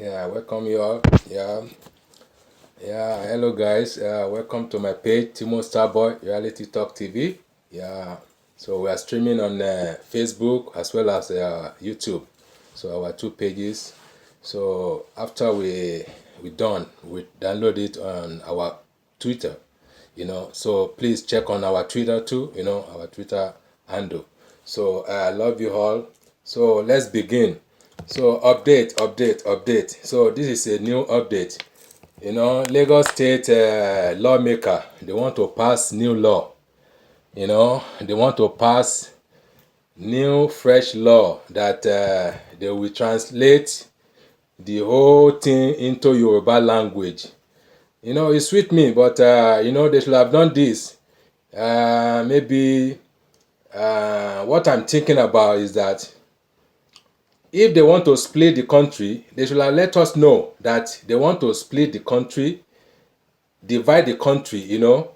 Yeah, welcome you all. Yeah, hello guys. Welcome to my page, Timo Starboy Reality Talk TV. Yeah, so we are streaming on Facebook as well as YouTube. So our two pages. So after we done, we download it on our Twitter. So please check on our Twitter too. Our Twitter handle. So I love you all. So let's begin. So update. So this is a new update. Lagos State lawmaker, they want to pass new law. They want to pass new fresh law that they will translate the whole thing into Yoruba language. It sweet me, but they should have done this. Maybe what I'm thinking about is that if they want to split the country, they should have let us know that they want to split the country, divide the country, you know,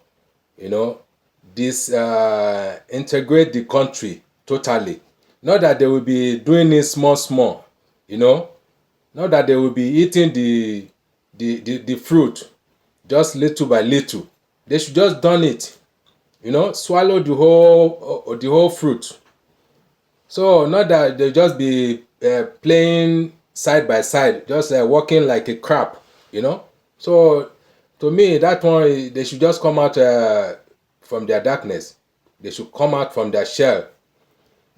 this integrate the country totally. Not that they will be doing it small, small, you know, not that they will be eating the fruit just little by little. They should just done it, swallow the whole fruit. So not that they just be playing side by side, just walking like a crab, you know. So to me, that one they should just come out from their darkness. They should come out from their shell.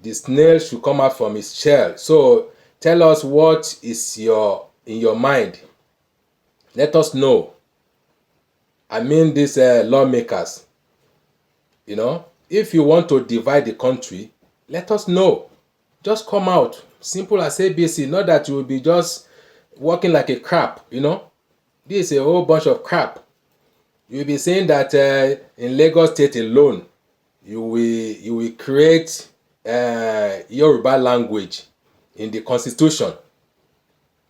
The snail should come out from its shell. So tell us what is in your mind. Let us know. I mean, these lawmakers, if you want to divide the country, let us know. Just come out. Simple as ABC. Not that you will be just walking like a crap. This is a whole bunch of crap. You'll be saying that in Lagos State alone, you will create Yoruba language in the constitution.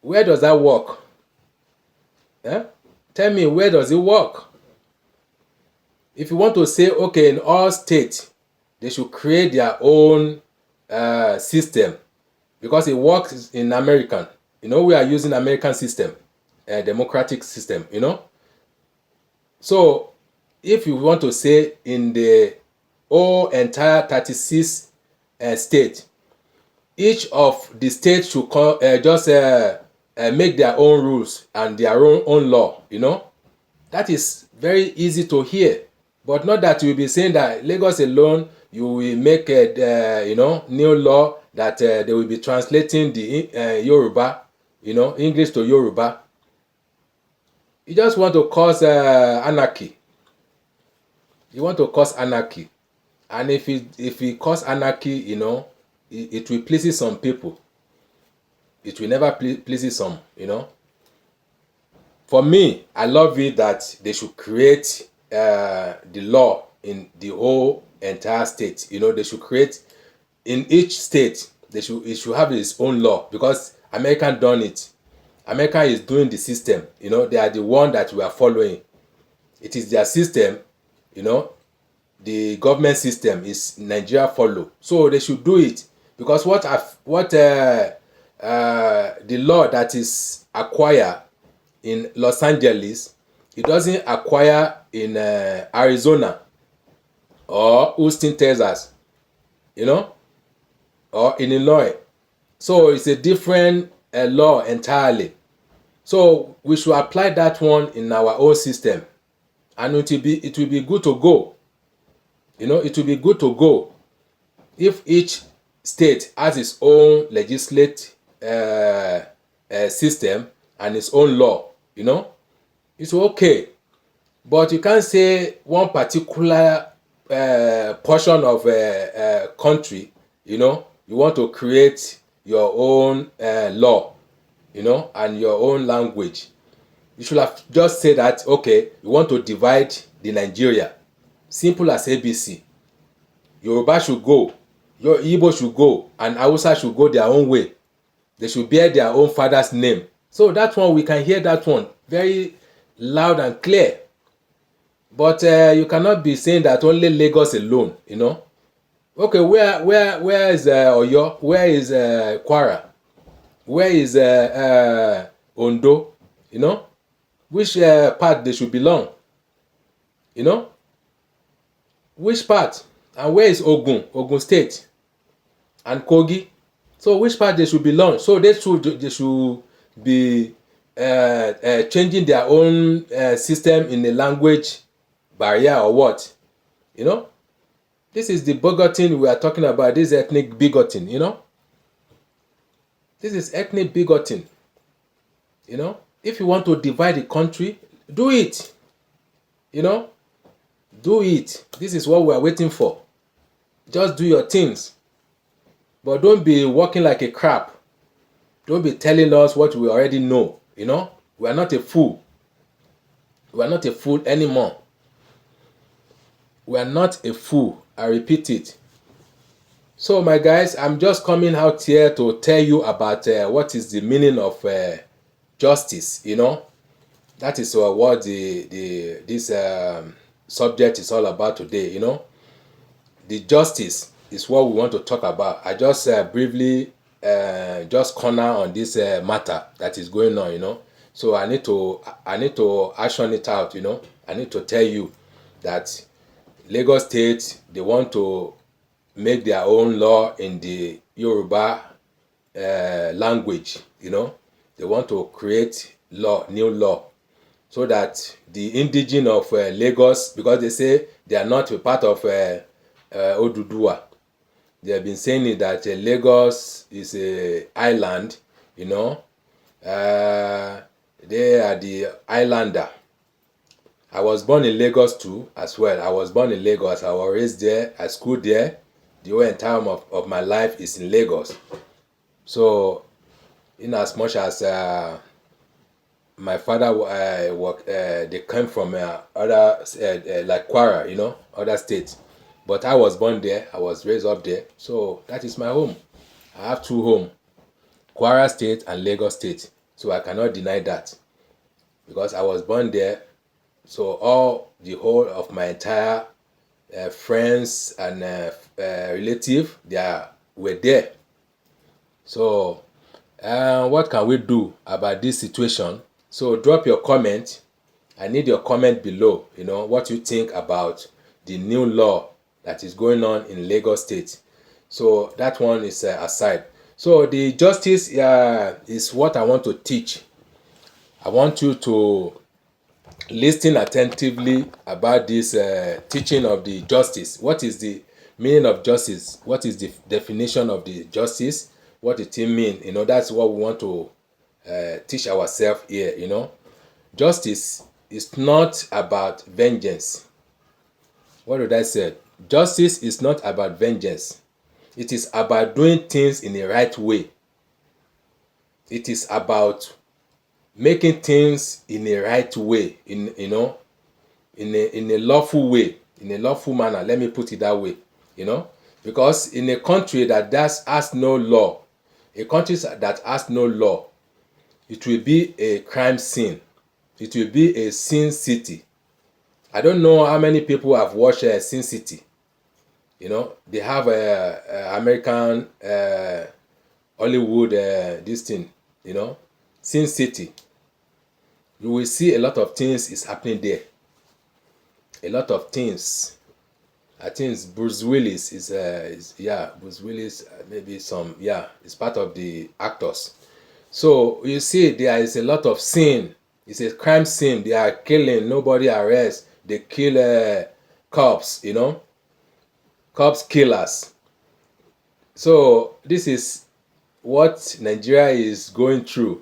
Where does that work? Eh? Tell me, where does it work? If you want to say, okay, in all states, they should create their own system because it works in American. We are using American system, a democratic system. So if you want to say in the whole entire 36 state, each of the states should just make their own rules and their own law. That is very easy to hear, but not that you will be saying that Lagos alone you will make a new law that they will be translating the Yoruba, English to Yoruba. You just want to cause anarchy. You want to cause anarchy, and if it cause anarchy, it will please some people. It will never please some. For me, I love it that they should create the law in the whole entire state. They should create in each state. It should have its own law because America done it. America is doing the system. They are the one that we are following. It is their system. The government system is Nigeria follow. So they should do it because the law that is acquired in Los Angeles, it doesn't acquire in Arizona or Houston, Texas, or in Illinois. So it's a different law entirely. So we should apply that one in our own system, and it will be good to go. It will be good to go if each state has its own legislative system and its own law. It's okay, but you can't say one particular portion of a country. You want to create your own law, and your own language. You should have just said that, okay, you want to divide the Nigeria. Simple as ABC. Yoruba should go, your Igbo should go, and Hausa should go their own way. They should bear their own father's name. So that one, we can hear that one very loud and clear. But you cannot be saying that only Lagos alone. Okay, where is Oyo? Where is Kwara? Where is Ondo, which part they should belong, you know, which part, and where is Ogun State and Kogi, so which part they should belong. So they should be changing their own system in the language barrier or what, this is the bigoting we are talking about. This ethnic bigoting, this is ethnic bigoting. If you want to divide the country, do it. Do it. This is what we are waiting for. Just do your things, but don't be walking like a crap. Don't be telling us what we already know. We are not a fool. We are not a fool anymore. We are not a fool. I repeat it. So my guys, I'm just coming out here to tell you about what is the meaning of justice. That is what this subject is all about today. The justice is what we want to talk about. I just briefly just corner on this matter that is going on. So I need to action it out. I need to tell you that Lagos State, they want to make their own law in the Yoruba language. They want to create new law, so that the indigenous of Lagos, because they say they are not a part of Oduduwa. They have been saying it that Lagos is a island. They are the islander. I was born in Lagos too, as well. I was born in Lagos. I was raised there. I schooled there. The whole entire of my life is in Lagos. So, in as much as my father they came from other like Kwara, other states, but I was born there. I was raised up there. So that is my home. I have two homes, Kwara State and Lagos State. So I cannot deny that, because I was born there. So the whole of my entire friends and relatives, were there. So what can we do about this situation? So drop your comment. I need your comment below. What you think about the new law that is going on in Lagos State. So that one is aside. So the justice is what I want to teach. I want you to listen attentively about this teaching of the justice. What is the meaning of justice? What is the definition of the justice? What does it mean? That's what we want to teach ourselves here. Justice is not about vengeance. What did I say? Justice is not about vengeance. It is about doing things in the right way. It is about making things in a right way, in a lawful way, in a lawful manner. Let me put it that way. Because in a country that has no law, a country that has no law, it will be a crime scene. It will be a sin city. I don't know how many people have watched Sin City. They have American Hollywood this thing. Sin City. You will see a lot of things is happening there. A lot of things. I think Bruce Willis is Bruce Willis, maybe some, is part of the actors. So you see there is a lot of sin. It's a crime scene. They are killing, nobody arrests. They kill cops, cops killers. So this is what Nigeria is going through,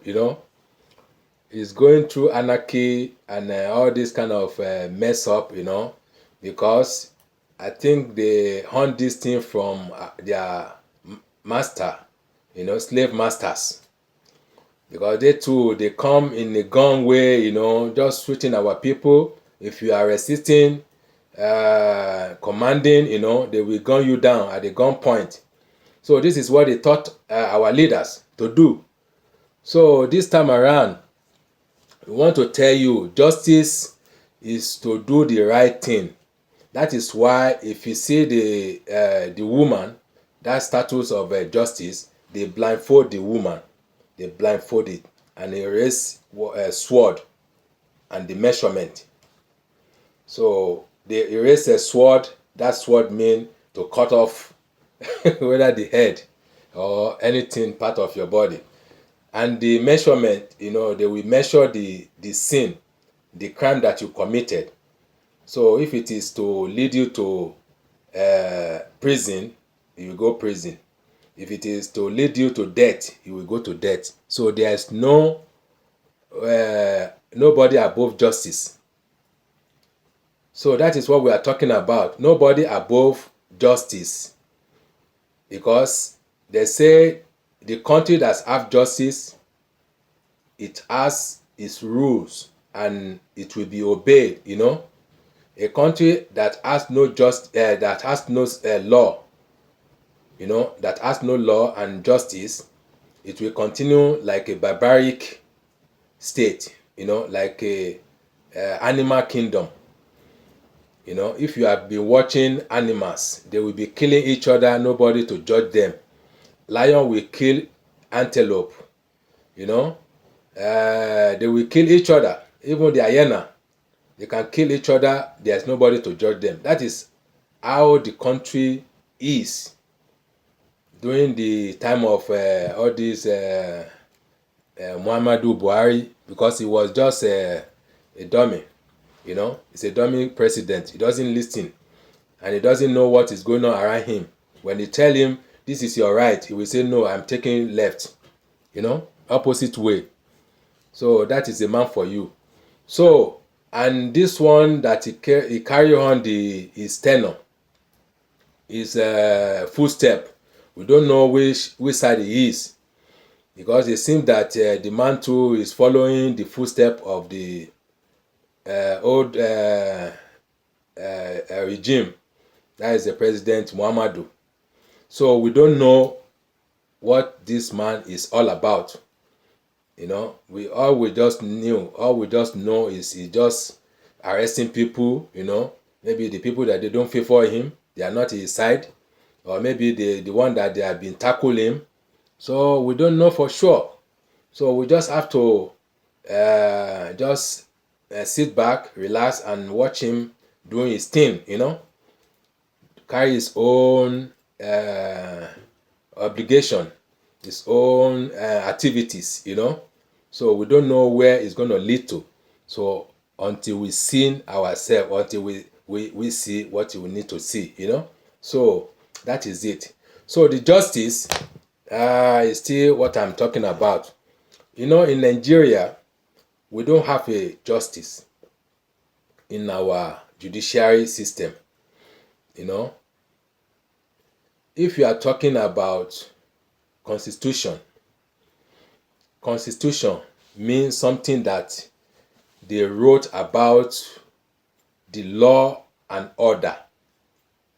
is going through anarchy and all this kind of mess up, because I think they hunt this thing from their master, slave masters. Because they come in a gun way, just shooting our people. If you are resisting, commanding, they will gun you down at the gunpoint. So this is what they taught our leaders to do. So this time around, we want to tell you, justice is to do the right thing. That is why if you see the woman, that status of justice, they blindfold the woman. They blindfold it. and he raised a sword and the measurement. So they raised a sword. That sword means to cut off whether the head or anything part of your body. And the measurement, they will measure the sin, the crime that you committed. So if it is to lead you to prison, you will go prison. If it is to lead you to death, you will go to death. So there is nobody above justice. So that is what we are talking about. Nobody above justice. Because they say the country that has justice, it has its rules and it will be obeyed. A country that has no law, that has no law and justice, it will continue like a barbaric state, like a animal kingdom. If you have been watching animals, they will be killing each other, nobody to judge them. Lion will kill antelope, they will kill each other. Even the hyena, they can kill each other, there's nobody to judge them. That is how the country is during the time of all these Muhammadu Buhari, because he was just a dummy. He's a dummy president. He doesn't listen and he doesn't know what is going on around him. When they tell him this is your right, he will say no, I'm taking left, opposite way. So that is a man for you. So, and this one that he carry on his tenure, his footstep, we don't know which side he is, because it seems that the man too is following the footstep of the old regime. That is the President Muhammadu. So we don't know what this man is all about. All we just know is he just arresting people. Maybe the people that they don't favor him, they are not his side, or maybe the one that they have been tackling. So we don't know for sure. So we just have to sit back, relax, and watch him doing his thing. Carry his own obligation, his own activities. So we don't know where it's going to lead to. So until we see ourselves, until we see what we need to see. So that is it. So the justice is still what I'm talking about. In Nigeria, we don't have a justice in our judiciary system. If you are talking about constitution means something that they wrote about the law and order.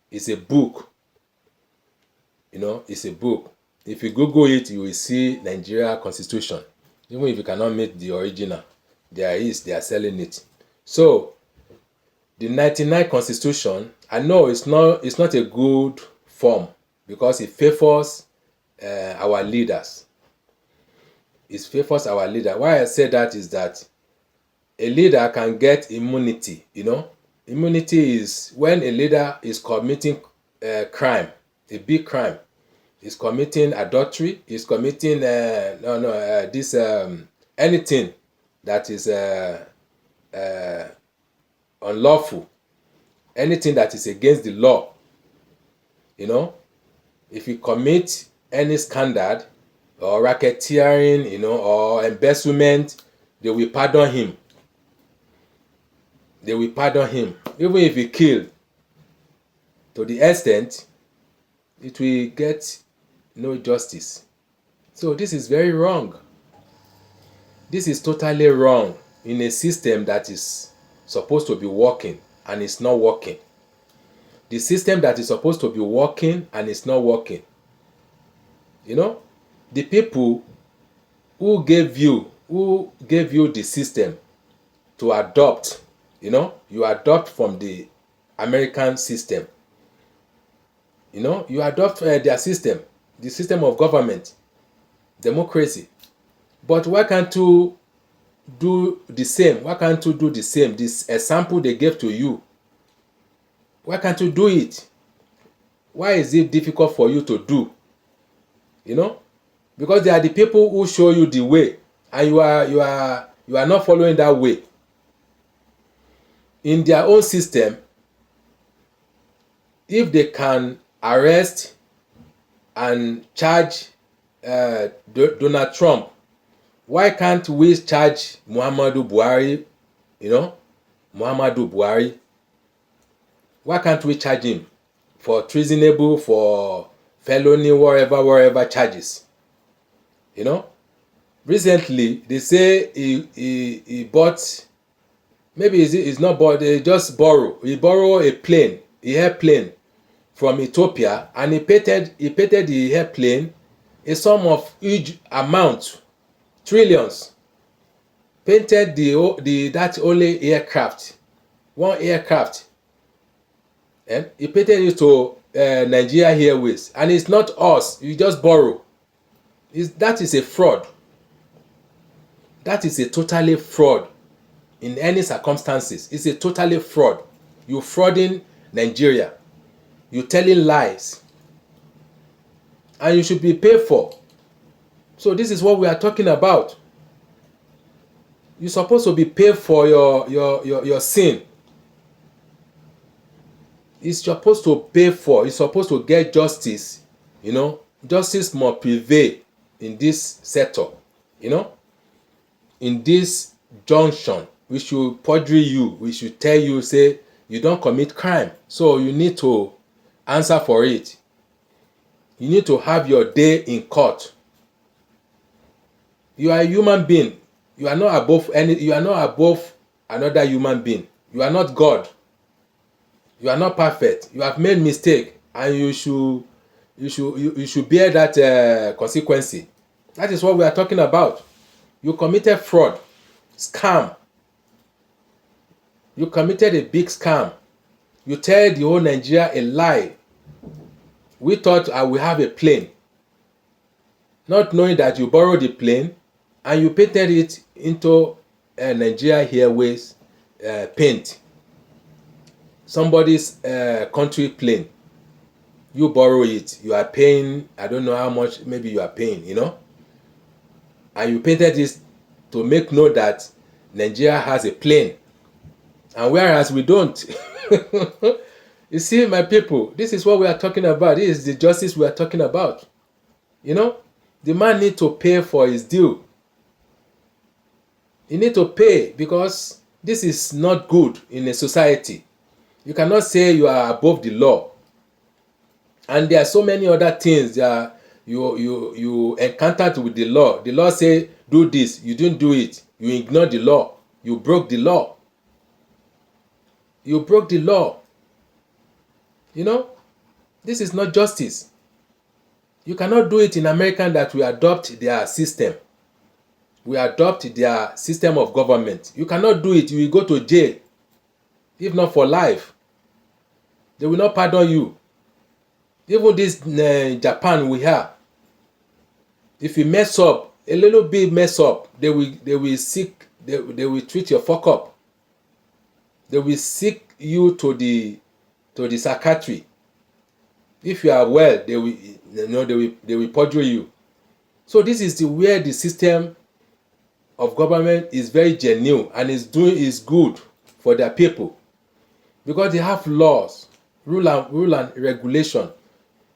It's a book. It's a book. If you Google it, you will see Nigeria Constitution. Even if you cannot meet the original, they are selling it. So the 99 Constitution, I know it's not a good form, because it favors our leaders. It favors our leader. Why I say that is that a leader can get immunity. Immunity is when a leader is committing crime, a big crime. He's committing adultery. He's committing anything that is unlawful, anything that is against the law. If he commit any scandal or racketeering, or embezzlement, they will pardon him. They will pardon him, even if he killed. To the extent, it will get no justice. So this is very wrong. This is totally wrong in a system that is supposed to be working and it's not working. The system that is supposed to be working and it's not working. The people who gave you the system to adopt, you adopt from the American system. You adopt their system, the system of government, democracy. But why can't you do the same? Why can't you do the same? This example they gave to you, why can't you do it? Why is it difficult for you to do? You know, because they are the people who show you the way, and you are not following that way. In their own system, if they can arrest and charge Donald Trump, why can't we charge Muhammadu Buhari? You know, Muhammadu Buhari. Why can't we charge him for treasonable, for felony, whatever charges? You know, recently they say he bought, maybe it's not bought, they just borrow. He borrowed a plane, a airplane from Ethiopia, and he painted the airplane a sum of huge amount, trillions. Painted that only aircraft, one aircraft, and he painted it to Nigeria Airways, and it's not us. You just borrow. That is a fraud. That is a totally fraud. In any circumstances, it's a totally fraud. You frauding Nigeria. You telling lies, and you should be paid for. So this is what we are talking about. You're supposed to be paid for your sin. It's supposed to pay for. You're supposed to get justice. You know, justice must prevail in this sector. You know, in this junction, we should perjure you. We should tell you, say you don't commit crime, so you need to answer for it. You need to have your day in court. You are a human being. You are not above you are not above another human being. You are not God. You are not perfect. You have made mistake, and you should bear that consequence. That is what we are talking about. You committed fraud, scam. You committed a big scam. You tell the whole Nigeria a lie. We thought I will have a plane, not knowing that you borrowed the plane and you painted it into Nigeria Airways paint. Somebody's country plane. You borrow it. You are paying, I don't know how much, maybe you are paying, you know. And you painted this to make note that Nigeria has a plane. And whereas we don't. You see, my people, this is what we are talking about. This is the justice we are talking about. You know, the man needs to pay for his due. He needs to pay, because this is not good in a society. You cannot say you are above the law. And there are so many other things that you encountered with the law. The law say do this, you didn't do it. You ignore the law. You broke the law. You broke the law. You know, this is not justice. You cannot do it in America, that we adopt their system. We adopt their system of government. You cannot do it. You will go to jail, if not for life. They will not pardon you. Even this Japan we have. If you mess up, a little bit mess up, they will treat your fuck up. They will seek you to the psychiatry. If you are well, they will perjure you. So this is where the system of government is very genuine and is good for their people, because they have laws, rule and regulation.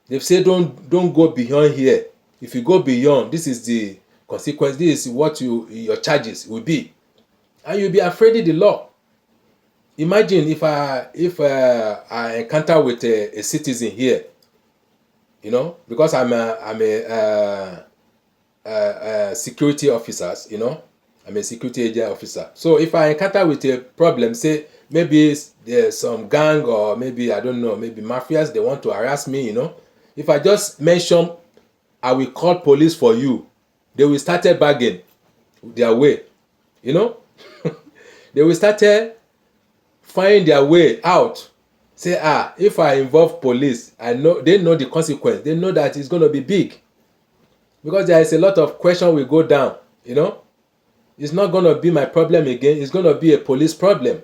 They say don't go beyond here. If you go beyond, this is the consequence. This is what your charges will be, and you'll be afraid of the law. Imagine if I encounter with a citizen here, you know, because I'm a security officer, you know, I'm a security agent officer. So if I encounter with a problem, say maybe there's some gang, or maybe I don't know, maybe mafias, they want to harass me, you know. If I just mention I will call police for you, they will start bargaining their way, you know. They will start find their way out. Say, if I involve police, they know the consequence. They know that it's going to be big, because there is a lot of question will go down. You know, it's not going to be my problem again. It's going to be a police problem.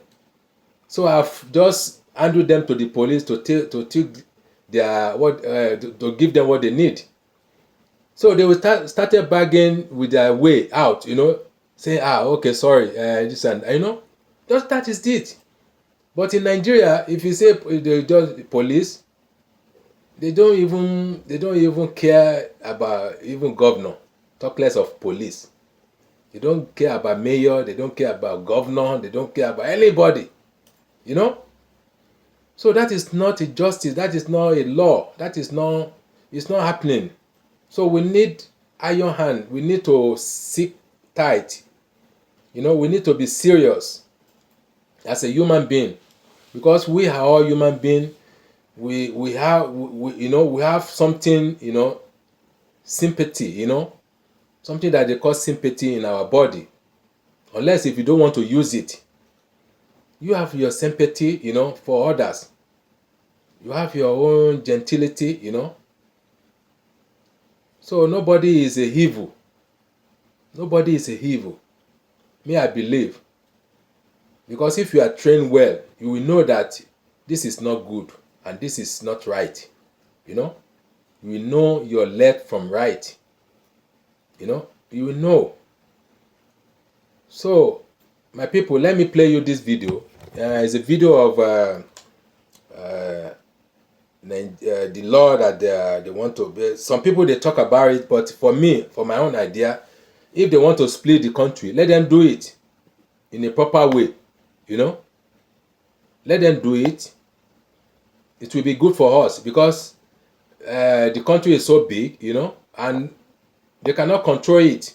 So I've just handed them to the police to take their what to give them what they need. So they will started begging with their way out. Say, okay, sorry, this and just that is it. But in Nigeria, if you say they just police, they don't even care about even governor. Talk less of police. They don't care about mayor. They don't care about governor. They don't care about anybody. You know. So that is not a justice. That is not a law. That is not. It's not happening. So we need iron hand. We need to seek tight. We need to be serious as a human being, because we are all human beings. We have something, sympathy, something that they call sympathy in our body. Unless if you don't want to use it, you have your sympathy, for others. You have your own gentility, So nobody is a evil. Nobody is a evil. Me, I believe. Because if you are trained well, you will know that this is not good and this is not right. You will know your left from right. You will know. So, my people, let me play you this video. It's a video of the law that they want to. Some people they talk about it, but for me, for my own idea, if they want to split the country, let them do it in a proper way. Let them do it. It will be good for us, because the country is so big, and they cannot control it.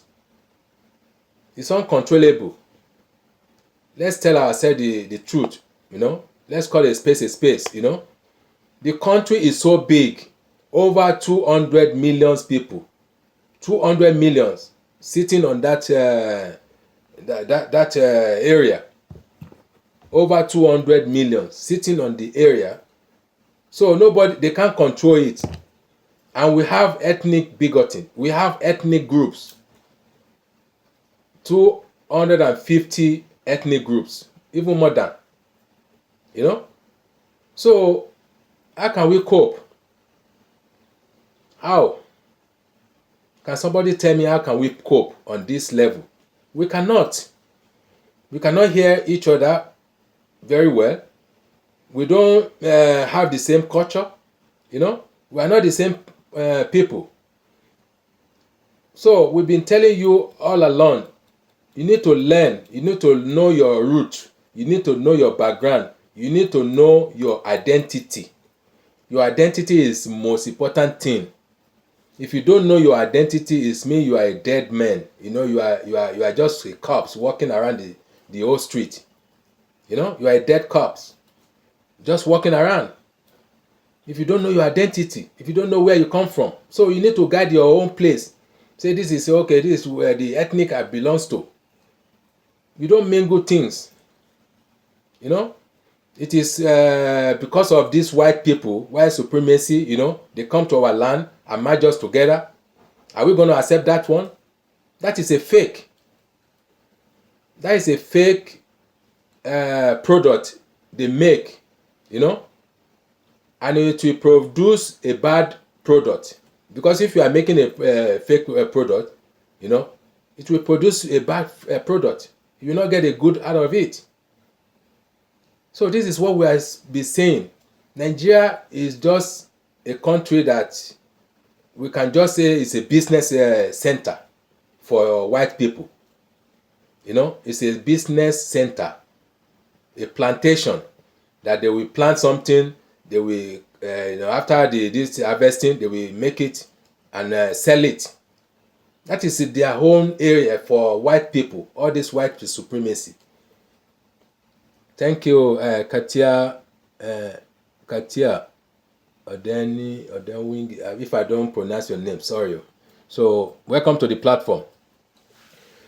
It's uncontrollable. Let's tell ourselves the truth. Let's call a space. The country is so big, over 200 million people, 200 millions sitting on that area. Over 200 million sitting on the area. So they can't control it. And we have ethnic bigoting. We have ethnic groups. 250 ethnic groups. Even more than. So, how can we cope? How? Can somebody tell me how can we cope on this level? We cannot. We cannot hear each other very well. We don't have the same culture. We are not the same people. So we've been telling you all along, you need to learn. You need to know your root. You need to know your background. You need to know your identity. Your identity is the most important thing. If you don't know your identity, it means you are a dead man. You are just a corpse walking around the whole street. You are a dead corpse just walking around. If you don't know your identity, if you don't know where you come from, so you need to guide your own place. Say this is okay. This is where the ethnic I belongs to. You don't mingle things. It is because of these white people, white supremacy. They come to our land and merge us together. Are we going to accept that one? That is a fake. That is a fake product they make, and it will produce a bad product. Because if you are making a fake product, it will produce a bad product. You will not get a good out of it. So this is what we are be saying. Nigeria is just a country that we can just say is a business center for white people. It's a business center, a plantation that they will plant something. They will, after this harvesting, they will make it and sell it. That is their own area for white people. All this white supremacy. Thank you, Katia Odenwing. If I don't pronounce your name, sorry. So welcome to the platform.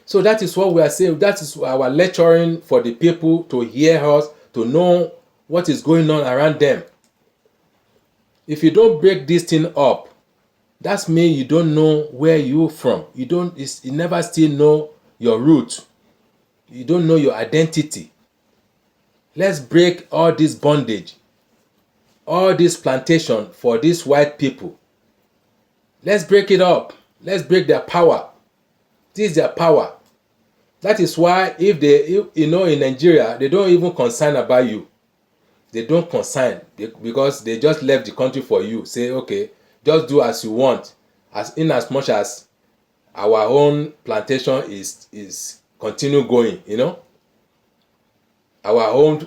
So that is what we are saying. That is our lecturing for the people to hear us, to know what is going on around them. If you don't break this thing up, That's mean you don't know where you from. You never still know your root. You don't know your identity. Let's break all this bondage, all this plantation for these white people. Let's break it up. Let's break their power. This is their power. That is why if in Nigeria, they don't even concern about you. They don't concern because they just left the country for you. Say, okay, just do as you want. As much as our own plantation is continue going, our own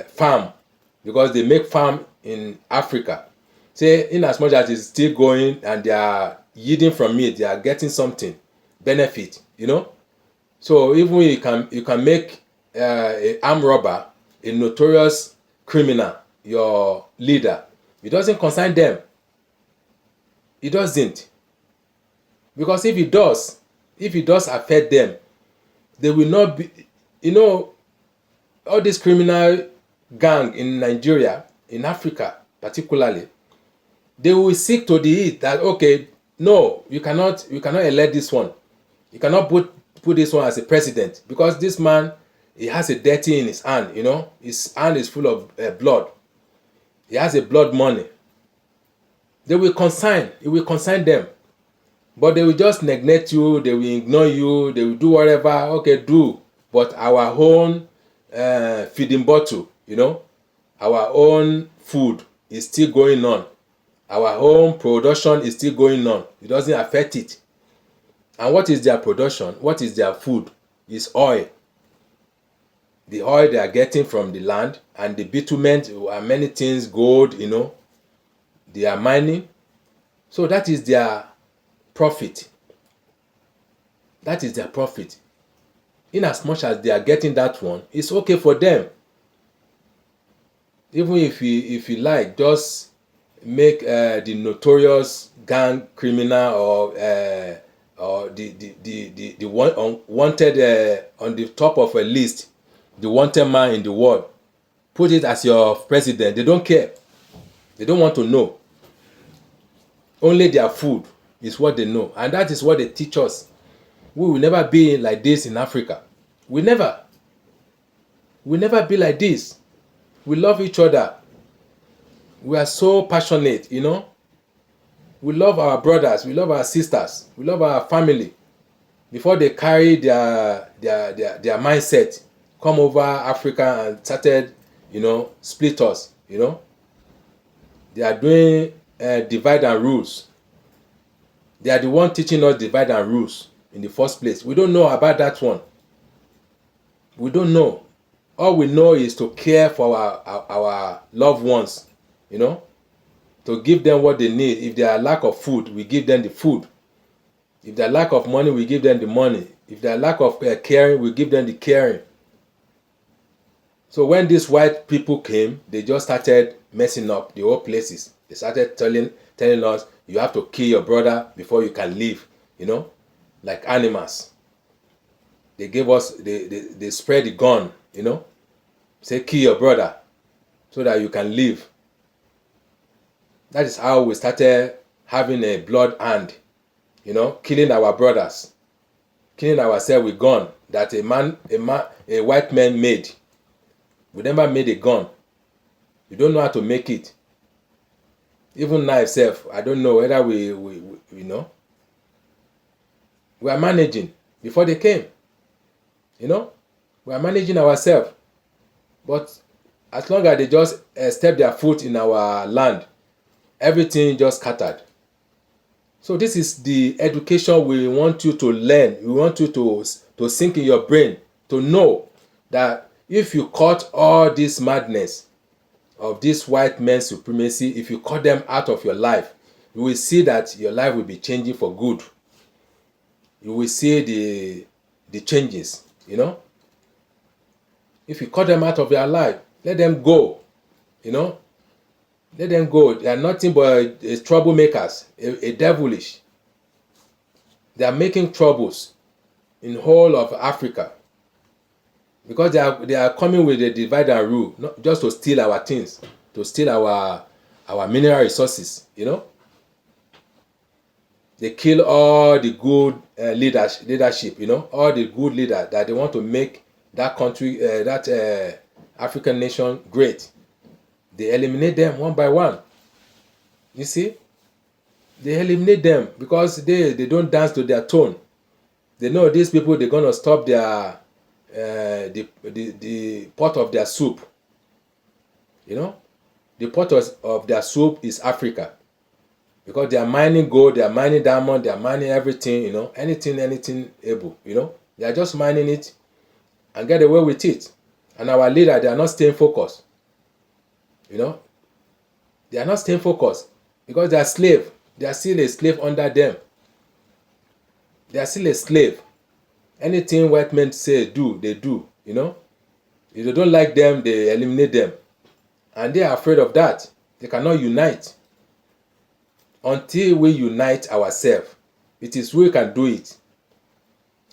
farm, because they make farm in Africa. Say, in as much as it's still going and they are yielding from it, they are getting something benefit. So even you can make a armed robber, a notorious criminal, your leader. It doesn't concern them. It doesn't. Because if it does affect them, they will not be, all this criminal gang in Nigeria, in Africa particularly, they will seek to the heat that, okay, no, you cannot elect this one. You cannot put this one as a president because this man, he has a dirty in his hand, his hand is full of blood. He has a blood money. It will consign them, but they will just neglect you, they will ignore you, they will do whatever. Okay, do, but our own feeding bottle, our own food is still going on, our own production is still going on. It doesn't affect it. And what is their production? What is their food? Is oil. The oil they are getting from the land, and the bitumen and many things, gold, they are mining. So that is their profit. That is their profit. In as much as they are getting that one, it's okay for them. Even if you like, just make the notorious gang criminal or the one wanted on the top of a list, the wanted man in the world, put it as your president. They don't care. They don't want to know. Only their food is what they know, and that is what they teach us. We will never be like this in Africa. We never be like this. We love each other. We are so passionate, We love our brothers, we love our sisters, we love our family. Before they carry their mindset, come over Africa and started, split us, They are doing divide and rules. They are the one teaching us divide and rules in the first place. We don't know about that one. We don't know. All we know is to care for our loved ones, to give them what they need. If they are lack of food, we give them the food. If they are lack of money, we give them the money. If they are lack of caring, we give them the caring. So when these white people came, they just started messing up the whole places. They started telling us, you have to kill your brother before you can live, like animals. They gave us, they spread the gun, say kill your brother so that you can live. That is how we started having a blood hand, killing our brothers, killing ourselves with gun that a white man made. We never made a gun. We don't know how to make it. Even now itself, I don't know whether we are managing before they came. We are managing ourselves. But as long as they just step their foot in our land, everything just scattered. So this is the education we want you to learn. We want you to sink in your brain, to know that if you cut all this madness of this white man's supremacy, if you cut them out of your life, you will see that your life will be changing for good. You will see the changes, If you cut them out of your life, let them go, Let them go. They are nothing but troublemakers, a devilish. They are making troubles in whole of Africa. Because they are coming with a divide and rule, not just to steal our things, to steal our mineral resources, They kill all the good leadership, all the good leaders that they want to make that country, that African nation great. They eliminate them one by one. You see, they eliminate them because they don't dance to their tone. They know these people, they're gonna stop their the pot of their soup. The pot of their soup is Africa, because they are mining gold, they are mining diamond, they are mining everything. Anything able. They are just mining it and get away with it. And our leader, they are not staying focused. They are not staying focused because they are slave. They are still a slave under them. They are still a slave. Anything white men say do, they do. If they don't like them, they eliminate them. And they are afraid of that. They cannot unite. Until we unite ourselves, it is we can do it.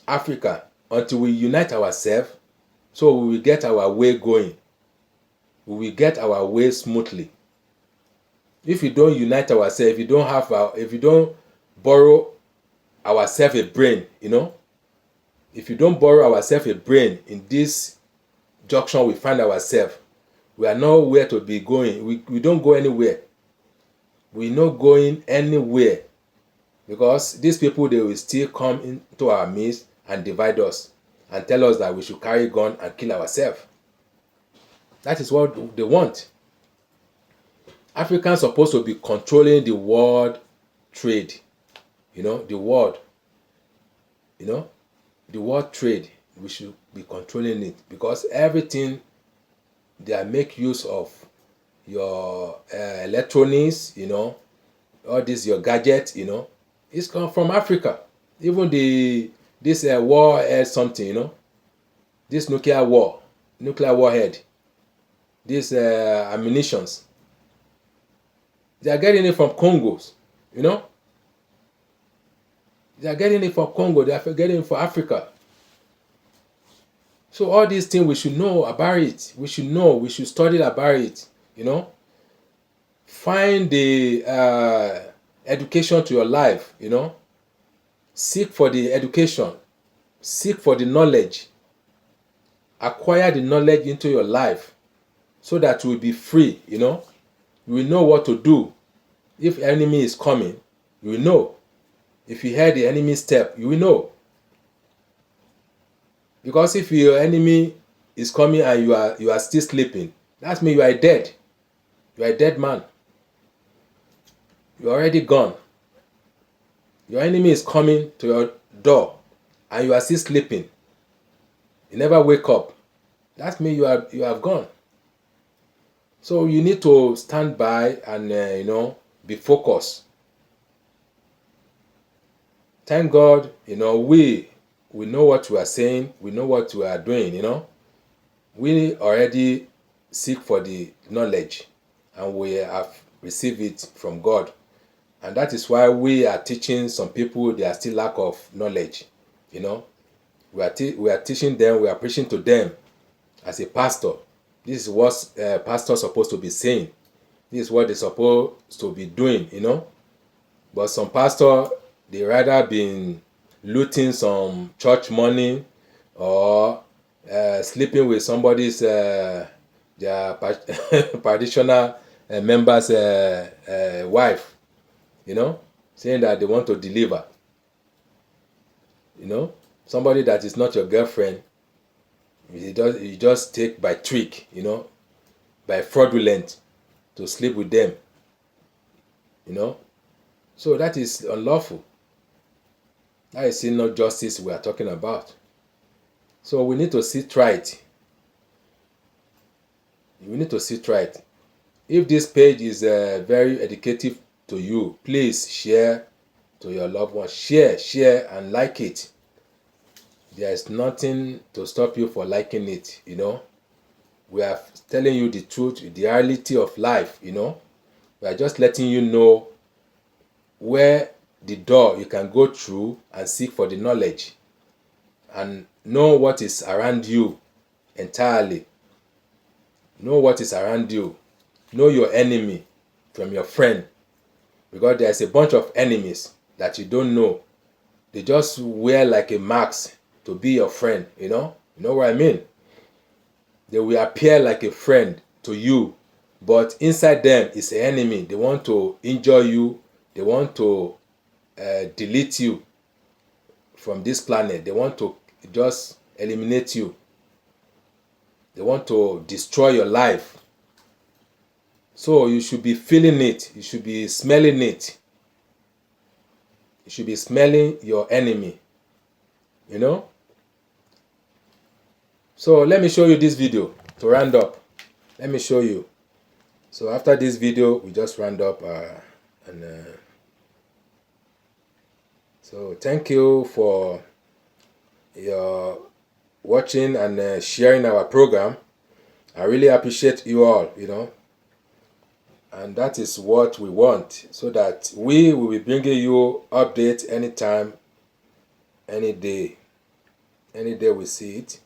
Africa, until we unite ourselves, so we will get our way going. We will get our way smoothly. If we don't unite ourselves, if we don't borrow ourselves a brain, if you don't borrow ourselves a brain in this junction we find ourselves, we are nowhere to be going. We don't go anywhere. We're not going anywhere, because these people, they will still come into our midst and divide us and tell us that we should carry a gun and kill ourselves. That is what they want. Africans are supposed to be controlling the world trade. The world trade, we should be controlling it, because everything they make use of your electronics, all this, your gadget, it's come from Africa. Even this warhead something, this nuclear warhead, these ammunitions, they are getting it from Congos, They are getting it from Congo, they are getting it from Africa. So all these things, we should know about it. We should study about it, Find the education to your life, Seek for the education. Seek for the knowledge. Acquire the knowledge into your life so that you will be free, You will know what to do. If enemy is coming, you will know. If you hear the enemy step, you will know. Because if your enemy is coming and you are still sleeping, that means you are dead. You are a dead man. You are already gone. Your enemy is coming to your door and you are still sleeping. You never wake up. That means you have gone. So you need to stand by and be focused. Thank God, we know what we are saying, we know what we are doing, We already seek for the knowledge and we have received it from God. And that is why we are teaching some people, they are still lack of knowledge, We are teaching them, we are preaching to them as a pastor. This is what pastors are supposed to be saying. This is what they're supposed to be doing, But some pastors, they rather been looting some church money or sleeping with somebody's their parishioner member's wife, saying that they want to deliver. Somebody that is not your girlfriend, you just take by trick, by fraudulent to sleep with them, So that is unlawful. That is still not justice we are talking about. So we need to sit right. We need to sit right. If this page is very educative to you, please share to your loved ones. Share and like it. There is nothing to stop you for liking it, We are telling you the truth, the reality of life, We are just letting you know where the door you can go through and seek for the knowledge and know what is around you entirely. Know what is around you. Know your enemy from your friend, because there's a bunch of enemies. that you don't know. They just wear like a mask to be your friend, you know? You know what I mean? They will appear like a friend to you, but inside them is an enemy. They want to injure you. They want to delete you from this planet. They want to just eliminate you. They want to destroy your life. So you should be feeling it. You should be smelling it. You should be smelling your enemy. You know? So let me show you this video to round up. Let me show you. So after this video, we just round up so thank you for your watching and sharing our program. I really appreciate you all, you know. And that is what we want, so that we will be bringing you updates anytime, any day we see it,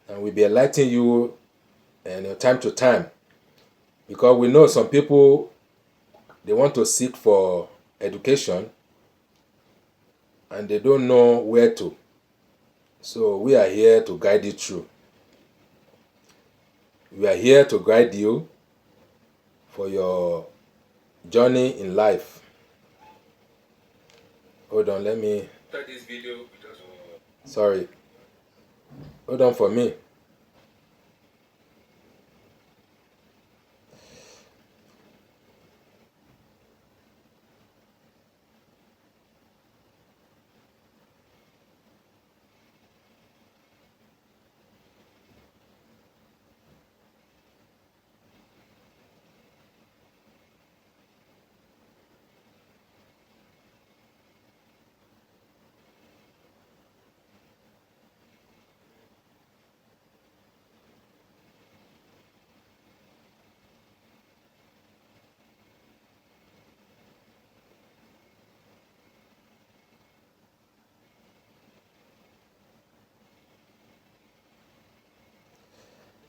and we'll be enlightening you and time to time, because we know some people, they want to seek for education and they don't know where to. So we are here to guide you through. We are here to guide you for your journey in life. Hold on, let me start this video. Sorry. Hold on for me.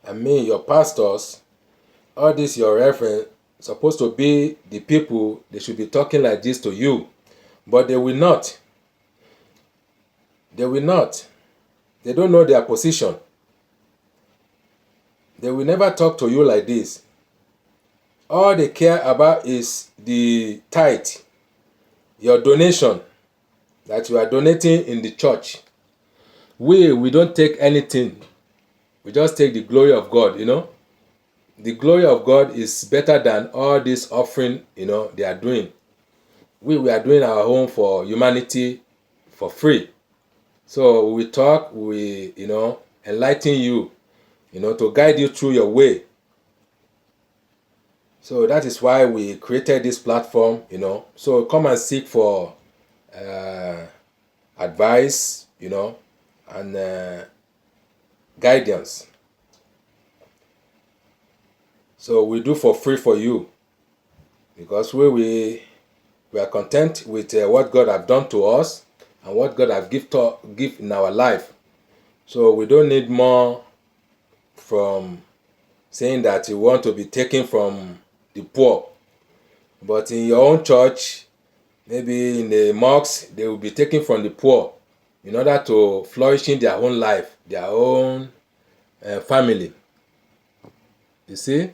I mean, your pastors, all this your reverend, supposed to be the people, they should be talking like this to you. But they will not. They will not. They don't know their position. They will never talk to you like this. All they care about is the tithe, your donation that you are donating in the church. We don't take anything. We just take the glory of God, you know. The glory of God is better than all this offering, you know, they are doing. We are doing our own for humanity for free. So we talk, we, you know, enlighten you, you know, to guide you through your way. So that is why we created this platform, you know. So come and seek for advice, you know, and guidance. So we do for free for you, because we are content with what God have done to us and what God have give in our life. So we don't need more from saying that you want to be taken from the poor. But in your own church, maybe in the mosques, they will be taken from the poor in order to flourish in their own life, their own family. You see?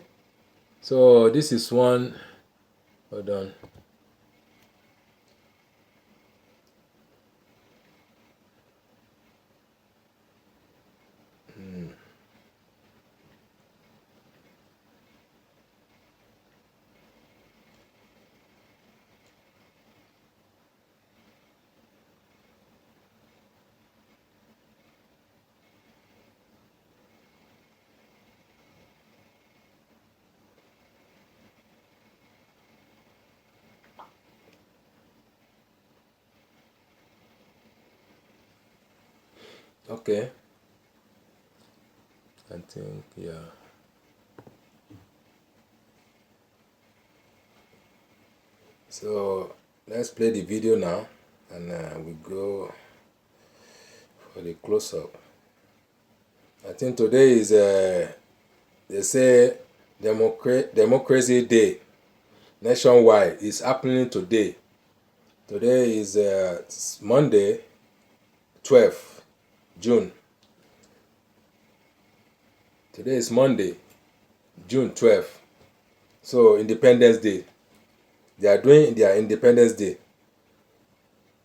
So this is one. Hold on. Okay. I think, yeah. So let's play the video now, and we go for the close-up. I think today is they say Democracy Day nationwide is happening today. Today is Monday, 12th June. Today is Monday, June 12th. So Independence Day. They are doing their Independence Day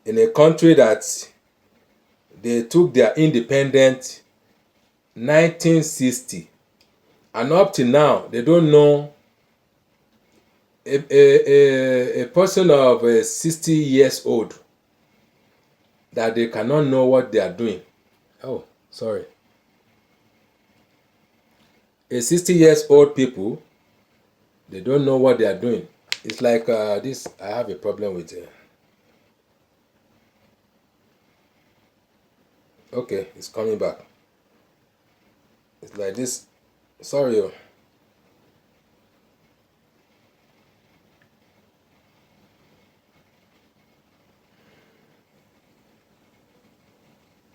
in a country that they took their independence 1960, and up to now they don't know a person of 60 years old that they cannot know what they are doing. Oh, sorry. A 60 years old people, they don't know what they are doing. It's like this. I have a problem with it. Okay, it's coming back. It's like this. Sorry.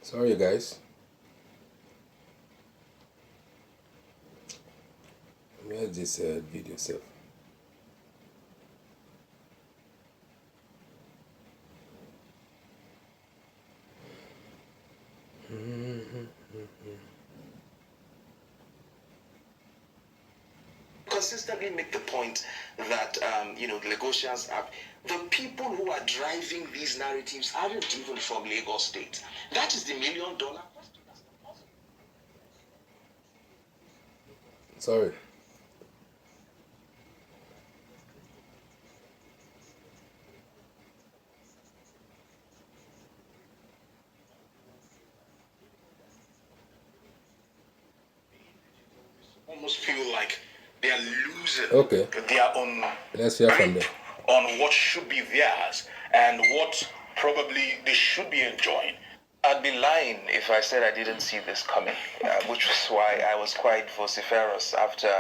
Sorry, guys. Where's this video self? Consistently make the point that the Lagosians are the people who are driving these narratives aren't even from Lagos State. That is the $1,000,000 question. Sorry. Almost feel like they are losing their own Let's hear from them. on what should be theirs and what probably they should be enjoying. I'd be lying if I said I didn't see this coming, which was why I was quite vociferous after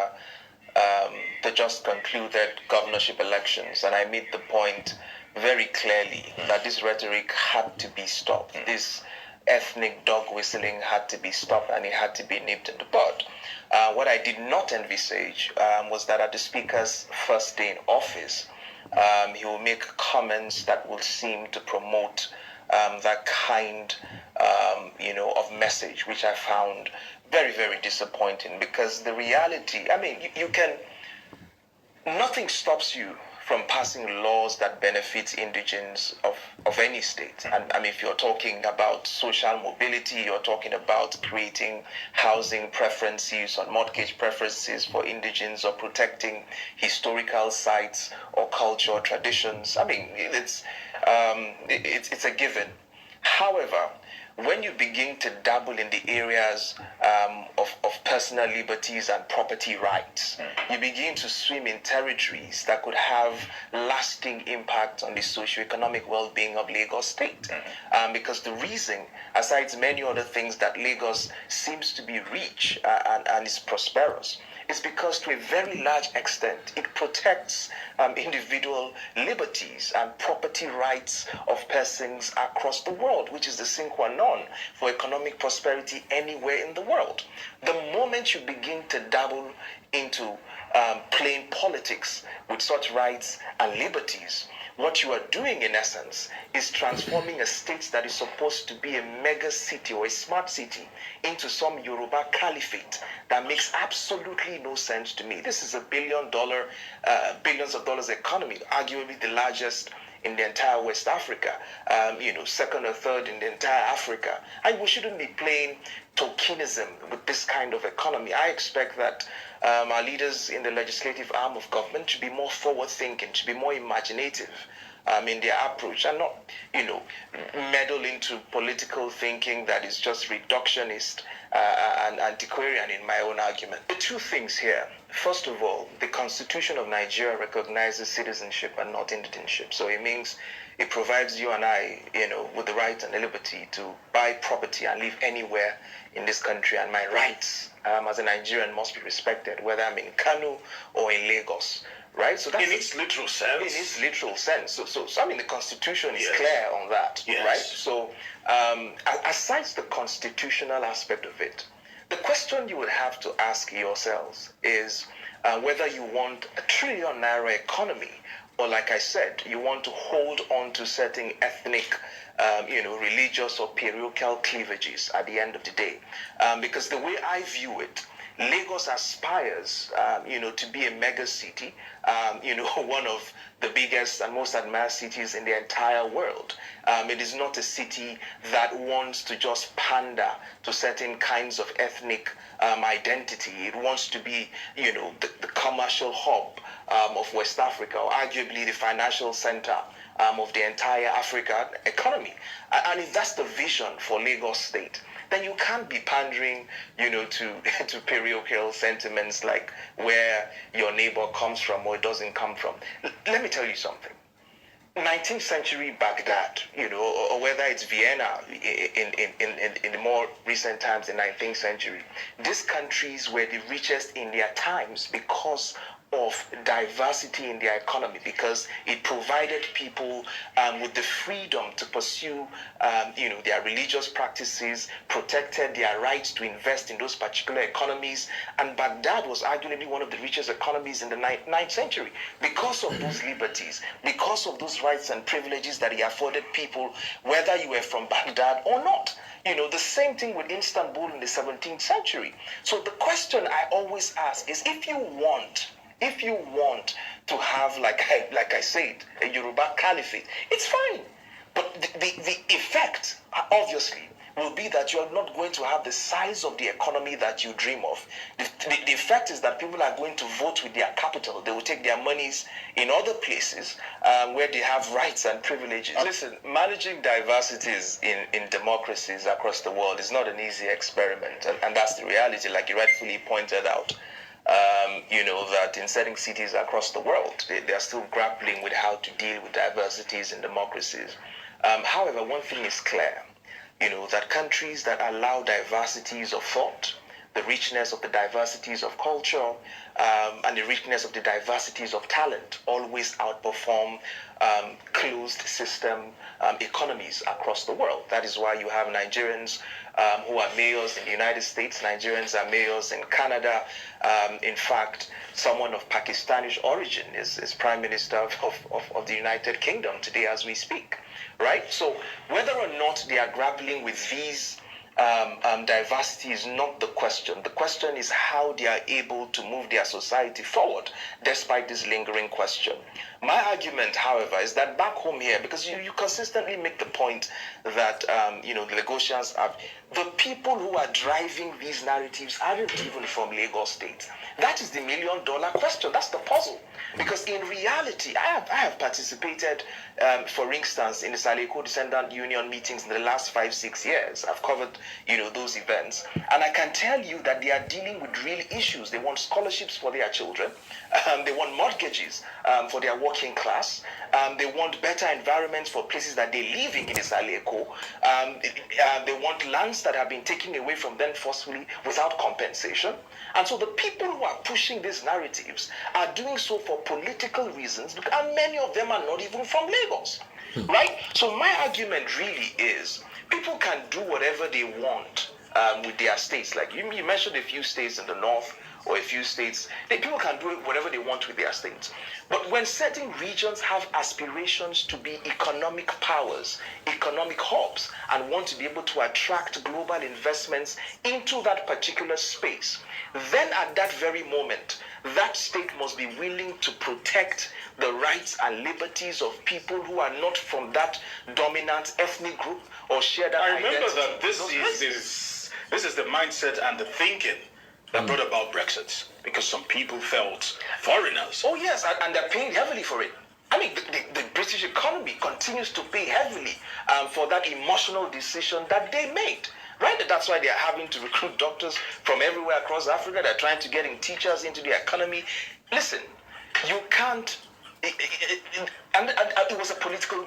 the just concluded governorship elections, and I made the point very clearly that this rhetoric had to be stopped. This ethnic dog whistling had to be stopped, and it had to be nipped in the bud. What I did not envisage was that at the speaker's first day in office, he will make comments that will seem to promote that kind, of message, which I found very, very disappointing. Because the reality, I mean, you can, nothing stops you from passing laws that benefit indigents of any state. And I mean, if you're talking about social mobility, you're talking about creating housing preferences or mortgage preferences for indigents, or protecting historical sites or culture or traditions. I mean, it's a given. However, when you begin to dabble in the areas of personal liberties and property rights, you begin to swim in territories that could have lasting impact on the socio-economic well-being of Lagos State. Because the reason, aside many other things, that Lagos seems to be rich and is prosperous, is because to a very large extent it protects individual liberties and property rights of persons across the world, which is the sine qua non for economic prosperity anywhere in the world. The moment you begin to dabble into playing politics with such rights and liberties, what you are doing in essence is transforming a state that is supposed to be a mega city or a smart city into some Yoruba caliphate that makes absolutely no sense to me. This is a billions of dollars economy, arguably the largest in the entire West Africa, second or third in the entire Africa. And we shouldn't be playing tokenism with this kind of economy. I expect that our leaders in the legislative arm of government should be more forward-thinking, should be more imaginative in their approach, and not, meddle into political thinking that is just reductionist and antiquarian in my own argument. The two things here. First of all, the Constitution of Nigeria recognizes citizenship and not indigenship. So it means it provides you and I, with the right and the liberty to buy property and live anywhere in this country. And my rights as a Nigerian must be respected, whether I'm in Kano or in Lagos. Right? So that's in its literal sense. In its literal sense. So I mean, the Constitution is clear on that. Yes. Right? So aside the constitutional aspect of it, the question you would have to ask yourselves is whether you want a trillion naira economy or like I said, you want to hold on to certain ethnic, religious or parochial cleavages at the end of the day. Because the way I view it, Lagos aspires, to be a mega city, one of the biggest and most admired cities in the entire world. It is not a city that wants to just pander to certain kinds of ethnic identity. It wants to be, the commercial hub of West Africa, or arguably the financial center of the entire African economy. And if that's the vision for Lagos State, then you can't be pandering, to to parochial sentiments like where your neighbor comes from or doesn't come from. Let me tell you something. 19th century Baghdad, or whether it's Vienna in the more recent times, the 19th century, these countries were the richest in their times because of diversity in their economy, because it provided people with the freedom to pursue, their religious practices, protected their rights to invest in those particular economies. And Baghdad was arguably one of the richest economies in the 9th century because of those liberties, because of those rights and privileges that he afforded people, whether you were from Baghdad or not. The same thing with Istanbul in the 17th century. So the question I always ask is, if you want to have, like I said, a Yoruba caliphate, it's fine. But the effect, obviously, will be that you're not going to have the size of the economy that you dream of. The effect is that people are going to vote with their capital. They will take their monies in other places where they have rights and privileges. Listen, managing diversities in democracies across the world is not an easy experiment. And that's the reality, like you rightfully pointed out. That in certain cities across the world, they are still grappling with how to deal with diversities in democracies. However, one thing is clear, that countries that allow diversities of thought, the richness of the diversities of culture, and the richness of the diversities of talent always outperform closed system economies across the world. That is why you have Nigerians who are mayors in the United States. Nigerians are mayors in Canada. In fact, someone of Pakistani origin is Prime Minister of the United Kingdom today as we speak, right? So whether or not they are grappling with these diversity is not the question. The question is how they are able to move their society forward despite this lingering question. My argument, however, is that back home here, because you consistently make the point that the Lagosians have, the people who are driving these narratives aren't even from Lagos State. That is the million-dollar question. That's the puzzle. Because in reality, I have participated, for instance, in the Saleko Descendant Union meetings in the last 5-6 years. I've covered, those events. And I can tell you that they are dealing with real issues. They want scholarships for their children. They want mortgages for their working class. They want better environments for places that they live in the Saleko. They want lands that have been taken away from them forcefully without compensation. And so the people who are pushing these narratives are doing so for political reasons, and many of them are not even from Lagos, right? So my argument really is people can do whatever they want with their states. Like you mentioned a few states in the north or a few states, people can do whatever they want with their states. But when certain regions have aspirations to be economic powers, economic hubs, and want to be able to attract global investments into that particular space, then at that very moment, that state must be willing to protect the rights and liberties of people who are not from that dominant ethnic group or share that identity. I remember that this is the mindset and the thinking that brought about Brexit, because some people felt foreigners. Oh yes, and they're paying heavily for it. I mean, the British economy continues to pay heavily for that emotional decision that they made. Right? That's why they're having to recruit doctors from everywhere across Africa. They're trying to get in teachers into the economy. Listen, you can't. And it was a political.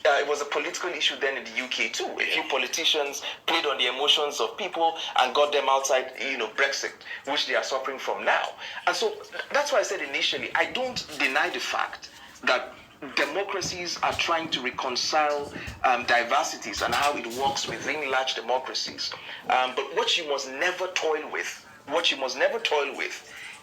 It was a political issue then in the UK too. A few politicians played on the emotions of people and got them outside, Brexit, which they are suffering from now. And so that's why I said initially, I don't deny the fact that democracies are trying to reconcile diversities and how it works within large democracies. But what you must never toil with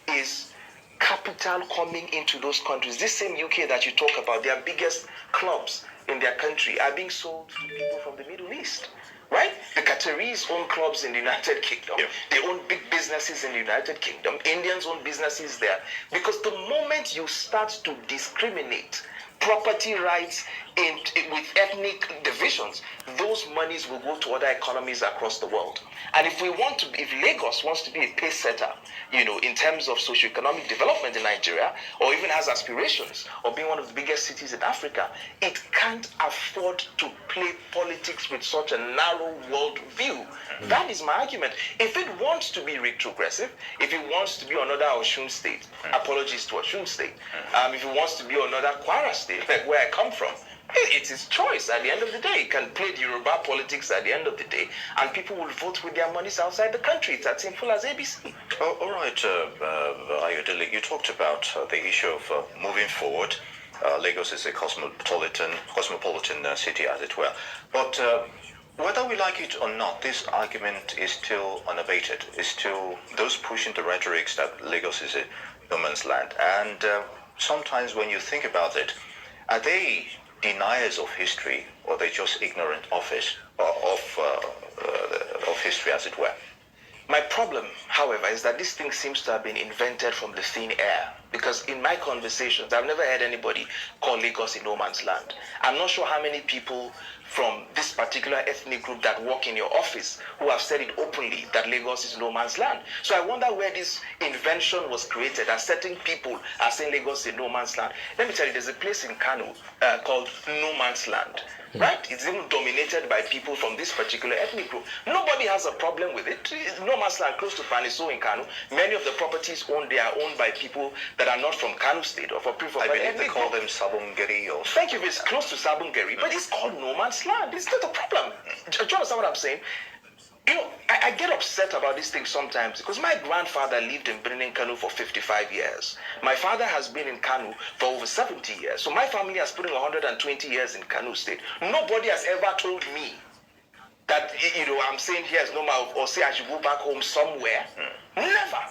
is capital coming into those countries. This same UK that you talk about, their biggest clubs in their country are being sold to people from the Middle East. Right? The Qataris own clubs in the United Kingdom. Yeah. They own big businesses in the United Kingdom. Indians own businesses there. Because the moment you start to discriminate property rights with ethnic divisions, those monies will go to other economies across the world. And if Lagos wants to be a pace setter, in terms of socioeconomic development in Nigeria, or even has aspirations of being one of the biggest cities in Africa, it can't afford to play politics with such a narrow world view. That is my argument. If it wants to be retrogressive, if it wants to be another Osun state, apologies to Osun state, if it wants to be another Kwara state, like where I come from, it's his choice at the end of the day. He can play the Yoruba politics at the end of the day, and people will vote with their monies outside the country. It's as simple as ABC. Oh, all right, Ayodele, you talked about the issue of moving forward. Lagos is a cosmopolitan city, as it were. But whether we like it or not, this argument is still unabated. It's still those pushing the rhetorics that Lagos is a no man's land. And sometimes when you think about it, are they deniers of history, or they just ignorant of history, as it were? My problem, however, is that this thing seems to have been invented from the thin air. Because in my conversations, I've never heard anybody call Lagos a no man's land. I'm not sure how many people from this particular ethnic group that work in your office who have said it openly that Lagos is no man's land. So I wonder where this invention was created, and certain people are saying Lagos is a no man's land. Let me tell you, there's a place in Kano called No Man's Land. Right? It's even dominated by people from this particular ethnic group. Nobody has a problem with it. It's no man's land close to Paniso in Kano. Many of the properties owned by people that are not from Kano State or from people I from believe they call them Sabungeri or Thank you. It's close to Sabungeri, but it's called no man's land. It's not a problem. Do you understand what I'm saying? I get upset about these things sometimes because my grandfather lived in Birnin Kano for 55 years. My father has been in Kano for over 70 years. So my family has put in 120 years in Kano State. Nobody has ever told me that, I'm saying here is normal or say I should go back home somewhere. Never.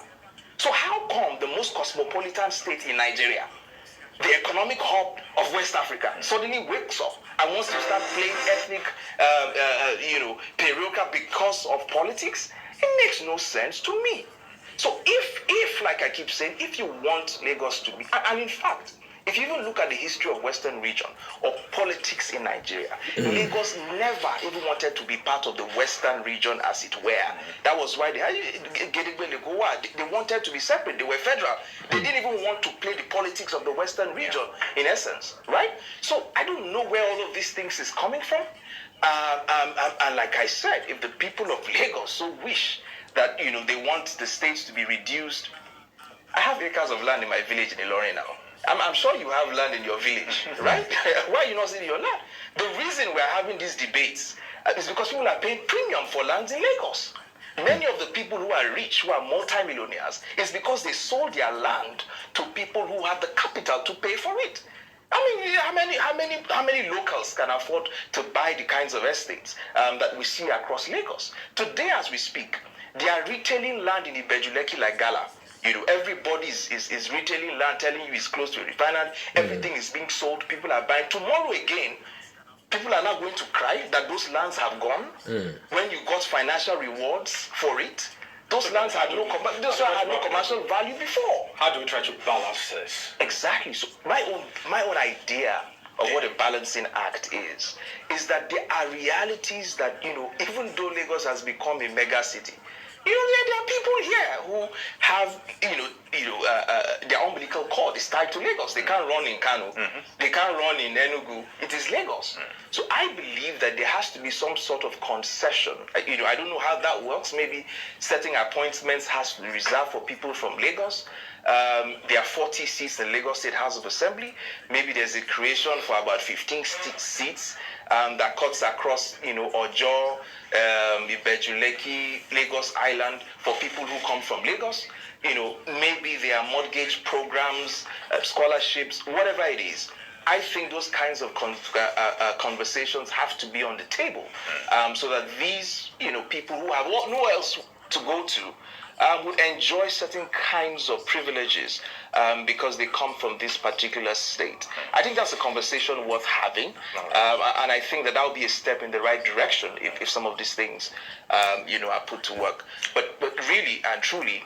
So how come the most cosmopolitan state in Nigeria, the economic hub of West Africa, suddenly wakes up and wants to start playing ethnic, paroka because of politics? It makes no sense to me. So if, like I keep saying, if you want Lagos to be, and in fact, if you even look at the history of Western region or politics in Nigeria, Lagos never even wanted to be part of the Western region, as it were. That was why they wanted to be separate. They were federal. They didn't even want to play the politics of the Western region, in essence, right? So I don't know where all of these things is coming from. And like I said, if the people of Lagos so wish that, they want the states to be reduced, I have acres of land in my village in Ilorin now. I'm sure you have land in your village, right? Why are you not selling your land? The reason we're having these debates is because people are paying premium for lands in Lagos. Many of the people who are rich, who are multimillionaires, is because they sold their land to people who have the capital to pay for it. I mean, how many locals can afford to buy the kinds of estates that we see across Lagos? Today, as we speak, they are retailing land in Ibejuleki like Gala. Everybody is retailing land, telling you it's close to a refinery. Everything is being sold. People are buying. Tomorrow again, people are not going to cry that those lands have gone when you got financial rewards for it. Those lands had no commercial value before. How do we try to balance this? Exactly. So my own idea of what a balancing act is that there are realities that, even though Lagos has become a mega city, there are people here who have, their umbilical cord is tied to Lagos. They can't run in Kano. They can't run in Enugu. It is Lagos. So I believe that there has to be some sort of concession. I don't know how that works. Maybe setting appointments has to be reserved for people from Lagos. There are 40 seats in Lagos State House of Assembly. Maybe there's a creation for about 15 seats that cuts across, Ojo, Ibejuleki, Lagos Island for people who come from Lagos. Maybe there are mortgage programs, scholarships, whatever it is. I think those kinds of conversations have to be on the table so that these, people who have no else to go to would enjoy certain kinds of privileges because they come from this particular state. I think that's a conversation worth having, and I think that would be a step in the right direction if some of these things, are put to work. But really and truly,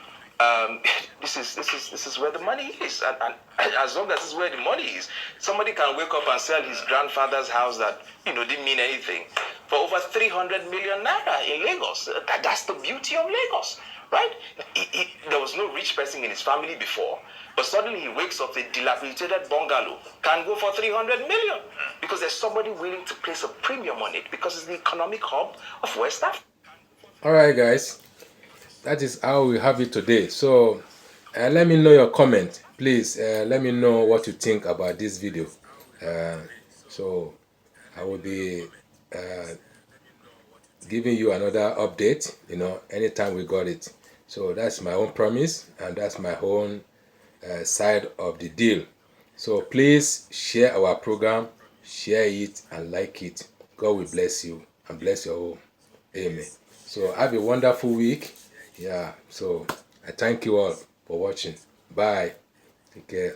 this is where the money is, and as long as this is where the money is, somebody can wake up and sell his grandfather's house that didn't mean anything for over 300 million naira in Lagos. That's the beauty of Lagos, right? There was no rich person in his family before, but suddenly he wakes up, a dilapidated bungalow can go for 300 million because there's somebody willing to place a premium on it because it's the economic hub of West Africa. All right, guys, that is how we have it today. So let me know your comment, please. Let me know what you think about this video. So I will be giving you another update, anytime we got it. So that's my own promise, and that's my own side of the deal. So please share our program, share it and like it. God will bless you and bless your home. Amen. So have a wonderful week. Yeah, so I thank you all for watching. Bye. Take care.